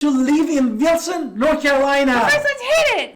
to live in Wilson, North Carolina. First, let's hit it.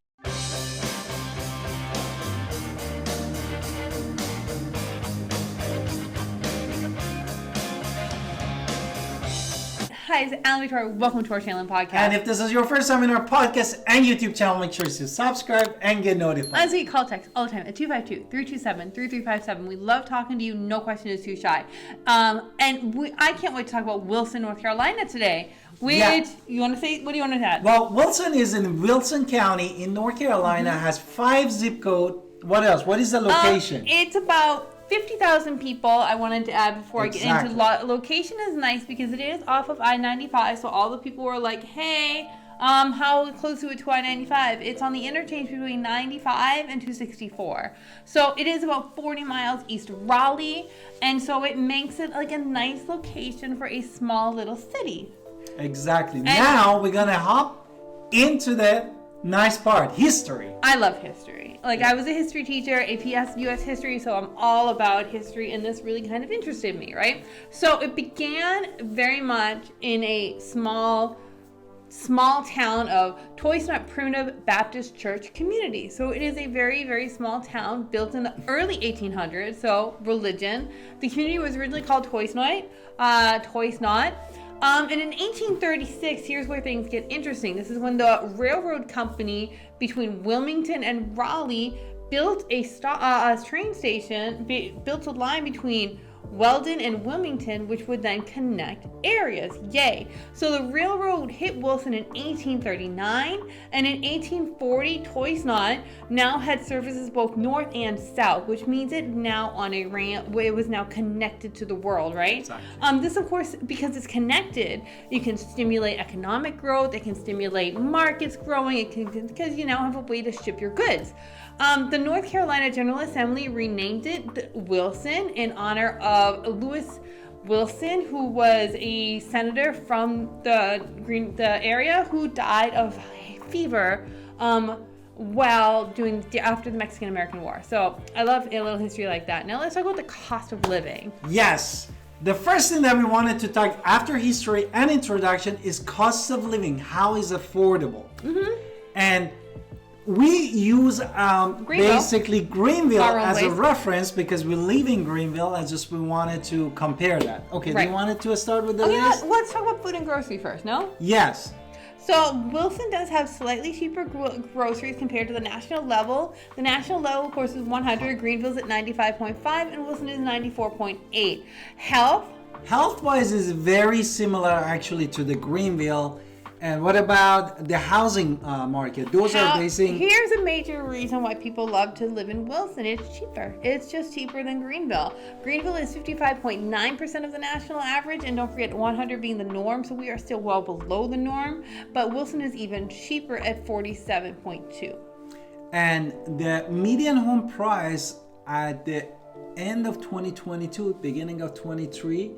Hi, it's Alan Victoria. Welcome to our channel and podcast. And if this is your first time in our podcast and YouTube channel, make sure to subscribe and get notified. Honestly, call text all the time at 252-327-3357. We love talking to you. No question is too shy. I can't wait to talk about Wilson, North Carolina today. You want to say, what do you want to add? Well, Wilson is in Wilson County in North Carolina, has 5 zip code. What else? What is the location? It's about 50,000 people. I wanted to add before I get into location is nice because it is off of I-95. So all the people were like, hey, how close is it to I-95? It's on the interchange between 95 and 264. So it is about 40 miles east of Raleigh. And so it makes it like a nice location for a small little city. Exactly. And now we're going to hop into the nice part, history. I love history. Like, I was a history teacher, AP US history, so I'm all about history, and this really kind of interested me, right? So it began very much in a small town of Toysnot Primitive Baptist Church community. So it is a very, very small town built in the early 1800s, so religion. The community was originally called Toysnot. And in 1836, here's where things get interesting. This is when the railroad company between Wilmington and Raleigh built a train station, built a line between Weldon and Wilmington, which would then connect areas. Yay. So the railroad hit Wilson in 1839, and in 1840, Toysnot now had services both north and south, which means it now on a ramp, it was now connected to the world, right? Exactly. This, of course, because it's connected, you can stimulate economic growth, it can stimulate markets growing, because you now have a way to ship your goods. The North Carolina General Assembly renamed it Wilson in honor of Lewis Wilson, who was a senator from the area who died of fever after the Mexican-American War. So I love a little history like that. Now let's talk about the cost of living. Yes. The first thing that we wanted to talk after history and introduction is cost of living. How is affordable? And we use basically Greenville as a reference because we live in Greenville and just we wanted to compare that. Okay, do you want to start with the list? Let's talk about food and grocery first, no? Yes. So Wilson does have slightly cheaper groceries compared to the national level. The national level, of course, is 100. Greenville's at 95.5 and Wilson is 94.8. Health-wise is very similar actually to the Greenville. And what about the housing market? Those are basing. Here's a major reason why people love to live in Wilson. It's cheaper. It's just cheaper than Greenville. Greenville is 55.9% of the national average, and don't forget 100 being the norm, so we are still well below the norm. But Wilson is even cheaper at 47.2. And the median home price at the end of 2022, beginning of 23.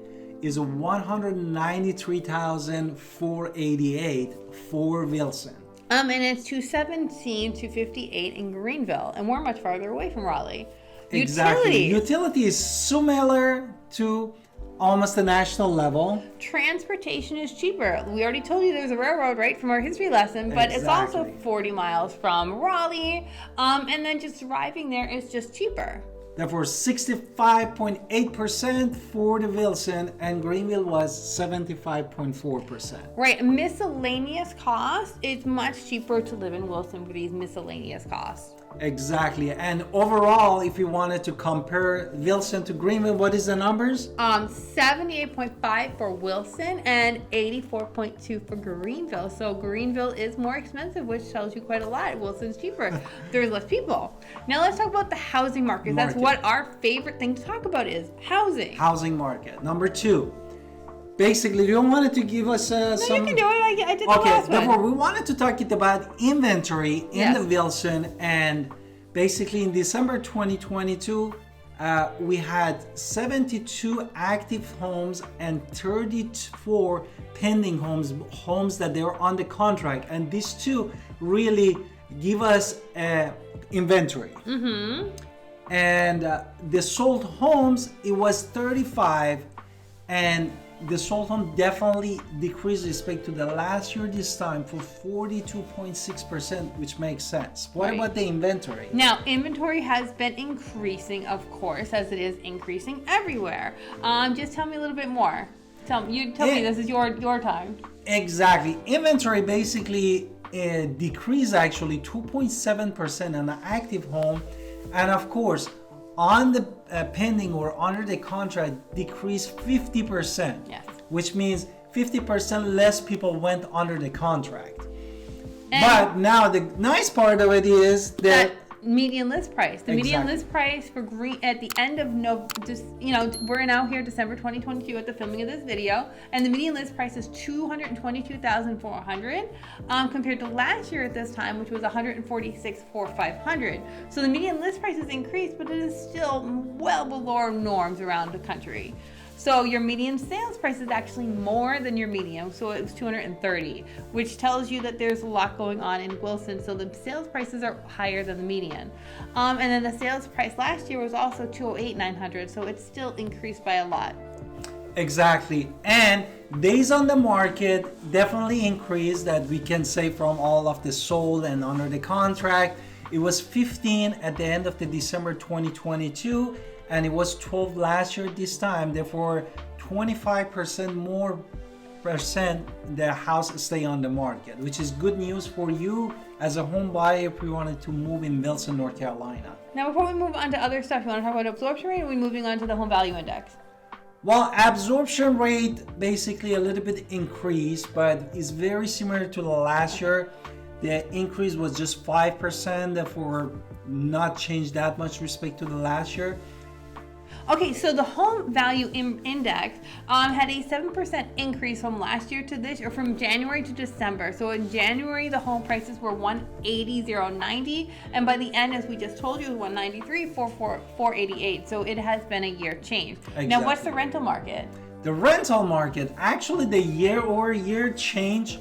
Is $193,488 for Wilson. And it's 217 to 58 in Greenville, and we're much farther away from Raleigh. Exactly. Utility is similar to almost the national level. Transportation is cheaper. We already told you there's a railroad, right, from our history lesson, but it's also 40 miles from Raleigh, and then just driving there is just cheaper. Therefore, 65.8% for the Wilson, and Greenville was 75.4%. Right. Miscellaneous cost, it's much cheaper to live in Wilson for these miscellaneous costs. Exactly. And overall, if you wanted to compare Wilson to Greenville, what is the numbers? 78.5 for Wilson and 84.2 for Greenville. So Greenville is more expensive, which tells you quite a lot. Wilson's cheaper. There's less people. Now let's talk about the housing market. That's what our favorite thing to talk about is housing. Housing market. Number 2. Basically, you wanted to give us some... No, you can do it. I did the last one. Therefore, we wanted to talk about inventory in the Wilson. And basically, in December 2022, we had 72 active homes and 34 pending homes that they were on the contract. And these two really give us inventory. And the sold homes, it was 35. And the sold home definitely decreased with respect to the last year this time for 42.6%, which makes sense. What about the inventory? Now, inventory has been increasing, of course, as it is increasing everywhere. Just tell me a little bit more. Tell me, this is your time. Exactly. Inventory basically decreased actually 2.7% on the active home, and of course, on the pending or under the contract decreased 50%. Yes. Which means 50% less people went under the contract. But now the nice part of it is that median list price. The median list price for at the end of we're now here December 2022 at the filming of this video, and the median list price is $222,400 compared to last year at this time, which was $146,500. So the median list price has increased, but it is still well below norms around the country. So your median sales price is actually more than your median, so it was $230,000, which tells you that there's a lot going on in Wilson. So the sales prices are higher than the median. And then the sales price last year was also $208,900, so it's still increased by a lot. Exactly. And days on the market definitely increased, that we can say, from all of the sold and under the contract. It was 15 at the end of the December 2022. And it was 12 last year this time. Therefore, 25% more the house stay on the market, which is good news for you as a home buyer if you wanted to move in Wilson, North Carolina. Now, before we move on to other stuff, you want to talk about absorption rate, or are we moving on to the home value index? Well, absorption rate basically a little bit increased, but it's very similar to the last year. The increase was just 5%, therefore not changed that much respect to the last year. Okay, so the home value index had a 7% increase from last year to this, or from January to December. So in January, the home prices were $180,090, and by the end, as we just told you, it was $193,488. So it has been a year change. Exactly. Now, what's the rental market? The rental market, actually, the year-over-year change,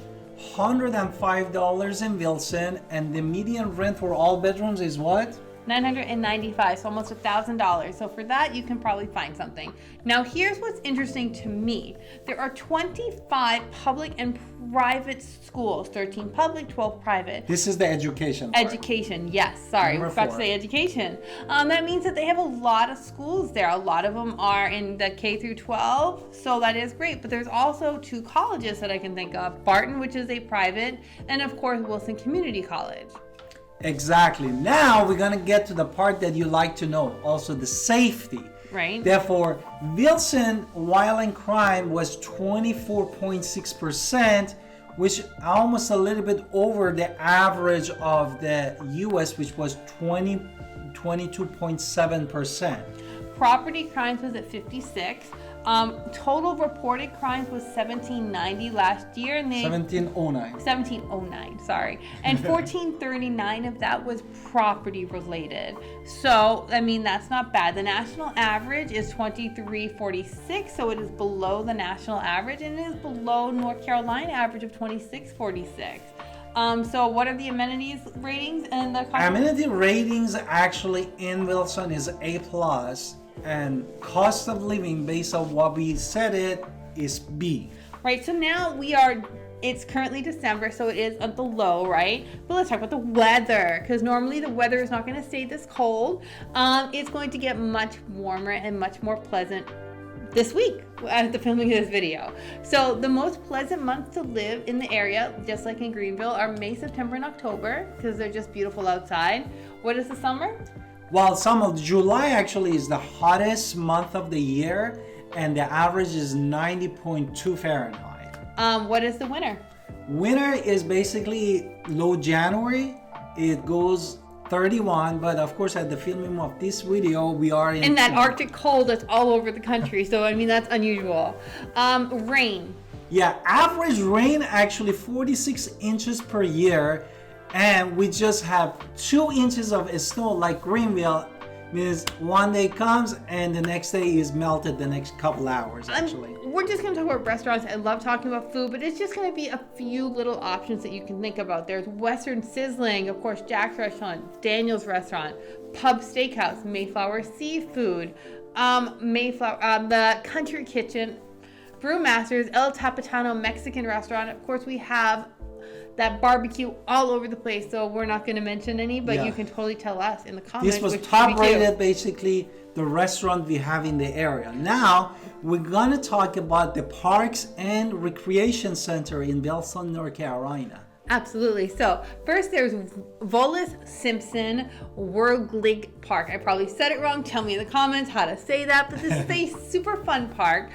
$105 in Wilson, and the median rent for all bedrooms is what? $995, so almost $1,000. So for that, you can probably find something. Now, here's what's interesting to me. There are 25 public and private schools, 13 public, 12 private. This is the education part. Education, yes. Sorry, I was about to say education. That means that they have a lot of schools there. A lot of them are in the K through 12, so that is great. But there's also 2 colleges that I can think of. Barton, which is a private, and of course, Wilson Community College. Exactly. Now we're going to get to the part that you like to know, also the safety. Right. Therefore, Wilson violent crime was 24.6%, which almost a little bit over the average of the US, which was 22.7%. Property crimes was at 56. Total reported crimes was 1790 last year, and 1709, sorry, and 1439 of that was property related. So I mean, that's not bad. The national average is 2346, so it is below the national average, and it is below North Carolina average of 2646. So what are the amenities ratings and the amenity ratings actually in Wilson is A+. And cost of living, based on what we said, it is B. Right, so now it's currently December, so it is at the low, right? But let's talk about the weather, because normally the weather is not going to stay this cold. It's going to get much warmer and much more pleasant this week at the filming of this video. So the most pleasant months to live in the area, just like in Greenville, are May, September, and October, because they're just beautiful outside. What is the summer? Well, July actually is the hottest month of the year, and the average is 90.2 Fahrenheit. What is the winter? Winter is basically low January. It goes 31, but of course at the filming of this video, we are in that Arctic cold that's all over the country. So I mean, that's unusual. Rain. Yeah, average rain actually 46 inches per year. And we just have 2 inches of snow, like Greenville, means one day comes and the next day is melted the next couple hours, actually. We're just going to talk about restaurants. I love talking about food, but it's just going to be a few little options that you can think about. There's Western Sizzling, of course, Jack's Restaurant, Daniel's Restaurant, Pub Steakhouse, Mayflower Seafood, the Country Kitchen, Brewmasters, El Tapatano Mexican restaurant. Of course, we have that barbecue all over the place, so we're not going to mention any, but you can totally tell us in the comments. This was top rated, basically, the restaurant we have in the area. Now, we're going to talk about the Parks and Recreation Center in Wilson, North Carolina. Absolutely. So first there's Wallace Simpson World League Park. I probably said it wrong. Tell me in the comments how to say that. But this is a super fun park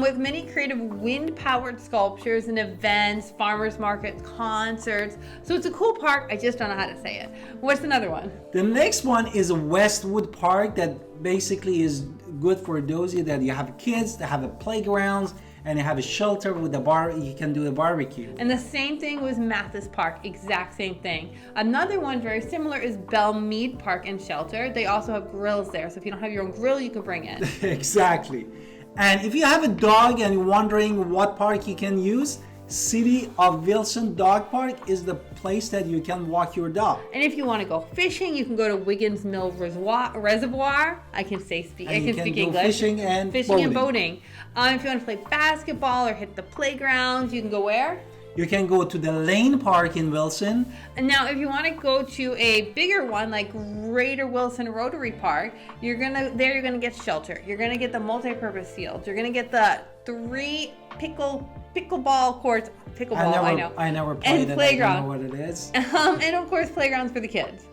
with many creative wind-powered sculptures and events, farmers markets, concerts. So it's a cool park. I just don't know how to say it. What's another one? The next one is Westwood Park that basically is good for those of you that you have kids, that have a playgrounds, and you have a shelter with a bar, you can do a barbecue. And the same thing was Mathis Park, exact same thing. Another one very similar is Belmead Park and Shelter. They also have grills there, so if you don't have your own grill, you can bring it. Exactly. And if you have a dog and you're wondering what park you can use, City of Wilson Dog Park is the place that you can walk your dog. And if you want to go fishing, you can go to Wiggins Mill Reservoir. I can speak English. Fishing and boating. If you want to play basketball or hit the playgrounds, you can go where? You can go to the Lane Park in Wilson. And now if you want to go to a bigger one like Greater Wilson Rotary Park, you're gonna get Shelter. You're gonna get the multi-purpose field. You're gonna get the 3 pickleball courts. I never played it. Playground. I don't know what it is. And of course playgrounds for the kids.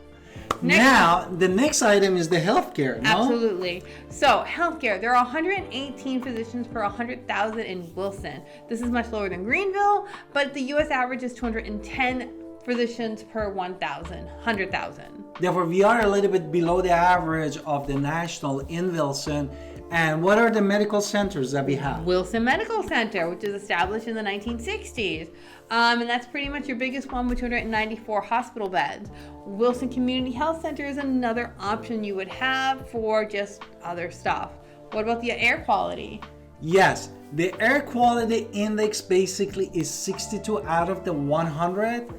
The next item is the healthcare. No? Absolutely. So healthcare, there are 118 physicians per 100,000 in Wilson. This is much lower than Greenville, but the U.S. average is 210 physicians per 100,000. Therefore, we are a little bit below the average of the national in Wilson. And what are the medical centers that we have? Wilson Medical Center, which is established in the 1960s. And that's pretty much your biggest one with 294 hospital beds. Wilson Community Health Center is another option you would have for just other stuff. What about the air quality? Yes, the air quality index basically is 62 out of the 100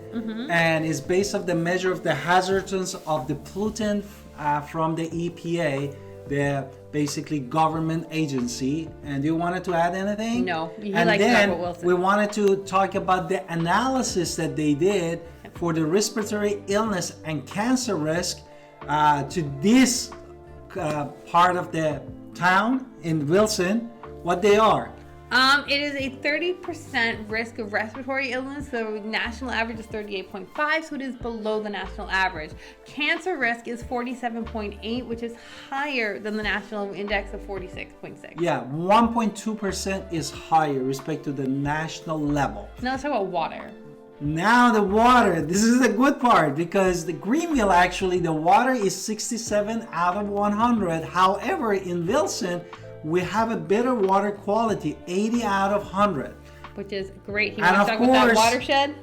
and is based on the measure of the hazards of the pollutant from the EPA, the basically government agency. And you wanted to add anything? No, you and like then Wilson. We wanted to talk about the analysis that they did for the respiratory illness and cancer risk to this part of the town in Wilson, what they are. It is a 30% risk of respiratory illness. The national average is 38.5, so it is below the national average. Cancer risk is 47.8, which is higher than the national index of 46.6. Yeah, 1.2% is higher respect to the national level. Now let's talk about water. Now the water, this is the good part because the Greenville actually, the water is 67 out of 100. However, in Wilson, we have a better water quality, 80 out of 100. Which is great. You want to talk about that watershed?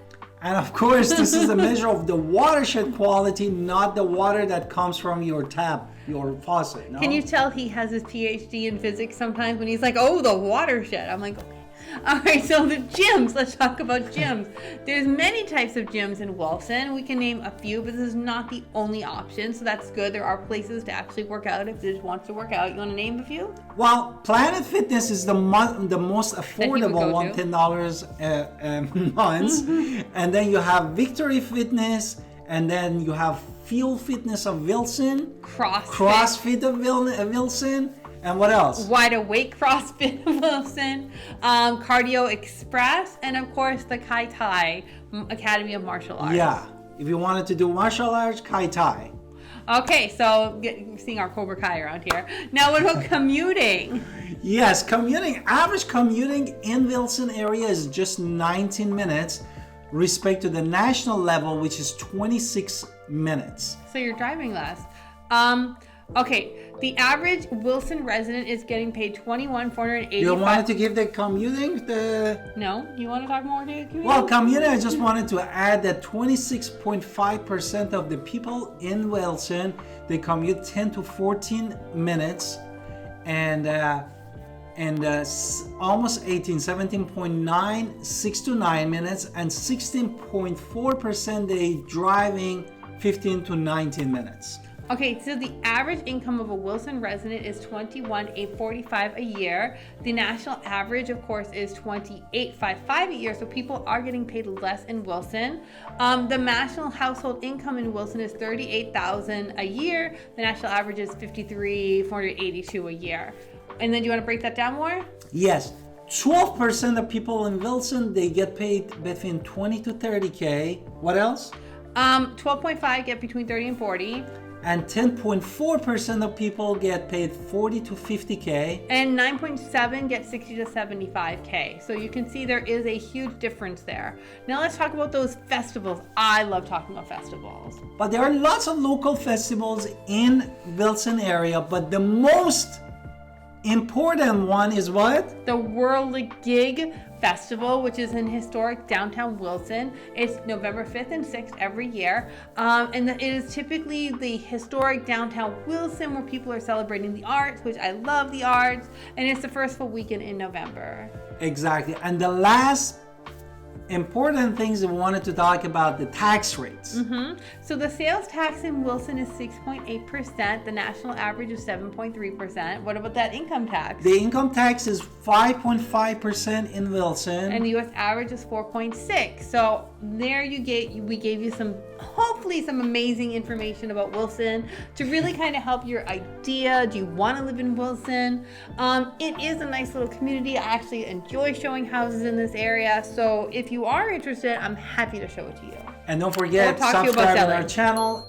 And of course, this is a measure of the watershed quality, not the water that comes from your tap, your faucet. No? Can you tell he has his PhD in physics sometimes when he's like, oh, the watershed? I'm like, okay. All right, so the gyms. Let's talk about gyms. There's many types of gyms in Wilson. We can name a few, but this is not the only option, so that's good. There are places to actually work out if you just want to work out. You want to name a few? Well, Planet Fitness is the most affordable one, $10 a month. And then you have Victory Fitness, and then you have Field Fitness of Wilson, CrossFit of Wilson. And what else? Wide Awake CrossFit of Wilson, Cardio Express, and of course the Kai Tai Academy of Martial Arts. Yeah, if you wanted to do martial arts, Kai Tai. Okay, so seeing our Cobra Kai around here. Now what about commuting? Yes, commuting. Average commuting in Wilson area is just 19 minutes, respect to the national level, which is 26 minutes. So you're driving less. Okay, the average Wilson resident is getting paid $21,485. You wanted to give the commuting the... No, you want to talk more to commuting? Well, commuting, I just wanted to add that 26.5% of the people in Wilson, they commute 10 to 14 minutes, and almost 17.9, 6 to 9 minutes, and 16.4% they driving 15 to 19 minutes. Okay, so the average income of a Wilson resident is $21,845 a year. The national average, of course, is $28,555 a year, so people are getting paid less in Wilson. The national household income in Wilson is $38,000 a year. The national average is $53,482 a year. And then do you want to break that down more? Yes. 12% of people in Wilson, they get paid between 20 to 30K. What else? 12.5 get between 30 and 40. And 10.4% of people get paid 40 to 50K. And 9.7 get 60 to 75K. So you can see there is a huge difference there. Now let's talk about those festivals. I love talking about festivals. But there are lots of local festivals in Wilson area, but the most important one is what? The Whirligig Festival, which is in historic downtown Wilson. It's November 5th and 6th every year. And it is typically the historic downtown Wilson where people are celebrating the arts, which I love the arts. And it's the first full weekend in November. Exactly. And the last important things we wanted to talk about, the tax rates. So the sales tax in Wilson is 6.8%. The national average is 7.3%. What about that income tax? The income tax is 5.5% in Wilson. And the U.S. average is 4.6%. So there we gave you hopefully some amazing information about Wilson to really kind of help your idea. Do you want to live in Wilson? It is a nice little community. I actually enjoy showing houses in this area. So if you are interested, I'm happy to show it to you. And don't forget, We'll talk to you about subscribe to our selling. channel.